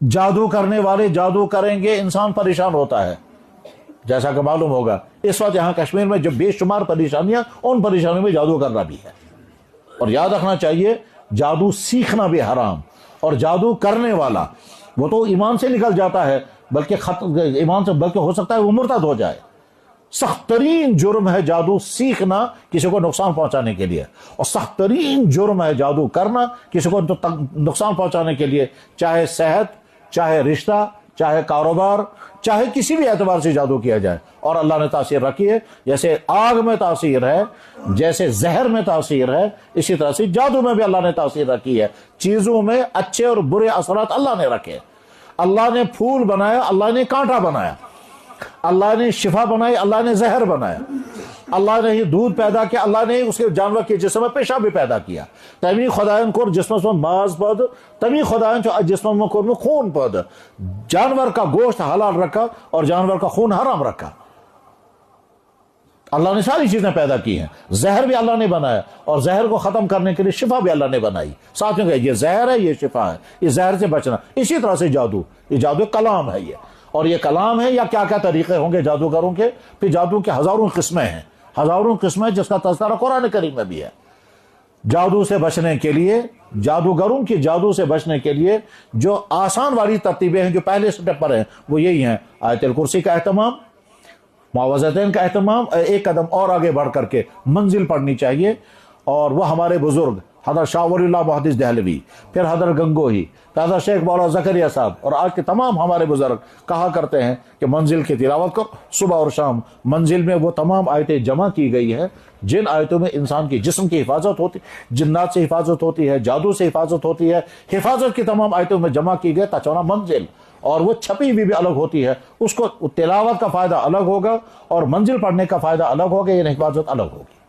جادو کرنے والے جادو کریں گے، انسان پریشان ہوتا ہے جیسا کہ معلوم ہوگا اس وقت یہاں کشمیر میں جو بے شمار پریشانیاں، ان پریشانیوں میں جادو کرنا بھی ہے۔ اور یاد رکھنا چاہیے جادو سیکھنا بھی حرام، اور جادو کرنے والا وہ تو ایمان سے نکل جاتا ہے، بلکہ ایمان سے بلکہ ہو سکتا ہے وہ مرتد ہو جائے۔ سخت ترین جرم ہے جادو سیکھنا کسی کو نقصان پہنچانے کے لیے، اور سخت ترین جرم ہے جادو کرنا کسی کو نقصان پہنچانے کے لیے، چاہے صحت، چاہے رشتہ، چاہے کاروبار، چاہے کسی بھی اعتبار سے جادو کیا جائے۔ اور اللہ نے تاثیر رکھی ہے، جیسے آگ میں تاثیر ہے، جیسے زہر میں تاثیر ہے، اسی طرح سے جادو میں بھی اللہ نے تاثیر رکھی ہے۔ چیزوں میں اچھے اور برے اثرات اللہ نے رکھے۔ اللہ نے پھول بنایا، اللہ نے کانٹا بنایا، اللہ نے شفا بنائی، اللہ نے زہر بنایا، اللہ نے یہ دودھ پیدا کیا، اللہ نے اس کے جانور کے جسم میں پیشاب بھی پیدا کیا۔ تمی خدایان کور جسمس میں ماز پد، تمی خدایان جسم میں کور میں خون پد۔ جانور کا گوشت حلال رکھا اور جانور کا خون حرام رکھا۔ اللہ نے ساری چیزیں پیدا کی ہیں۔ زہر بھی اللہ نے بنایا، اور زہر کو ختم کرنے کے لیے شفا بھی اللہ نے بنائی۔ ساتھ میں یہ زہر ہے، یہ شفا ہے، یہ زہر سے بچنا۔ اسی طرح سے جادو، یہ جادو کلام ہے، یہ اور یہ کلام ہے، یا کیا کیا طریقے ہوں گے جادوگروں کے؟ پھر جادو کے ہزاروں قسمیں ہیں، ہزاروں قسمیں، جس کا تذکرہ قرآن کریم میں بھی ہے۔ جادو سے بچنے کے لیے، جادوگروں کی جادو سے بچنے کے لیے جو آسان والی ترتیبیں ہیں، جو پہلے سٹیپ پر ہیں، وہ یہی ہیں: آیت الکرسی کا اہتمام، معوذتین کا اہتمام، ایک قدم اور آگے بڑھ کر کے منزل پڑھنی چاہیے۔ اور وہ ہمارے بزرگ حضرت شاہ ولی اللہ محدث دہلوی، پھر حضرت گنگوہی، حضرت شیخ مولانا زکریا صاحب، اور آج کے تمام ہمارے بزرگ کہا کرتے ہیں کہ منزل کی تلاوت کرو صبح اور شام۔ منزل میں وہ تمام آیتیں جمع کی گئی ہیں جن آیتوں میں انسان کے جسم کی حفاظت ہوتی، جنات سے حفاظت ہوتی ہے، جادو سے حفاظت ہوتی ہے۔ حفاظت کی تمام آیتوں میں جمع کی گئی تچونا منزل، اور وہ چھپی ہوئی بھی الگ ہوتی ہے۔ اس کو تلاوت کا فائدہ الگ ہوگا اور منزل پڑھنے کا فائدہ الگ ہوگا، یہ حفاظت الگ ہوگی۔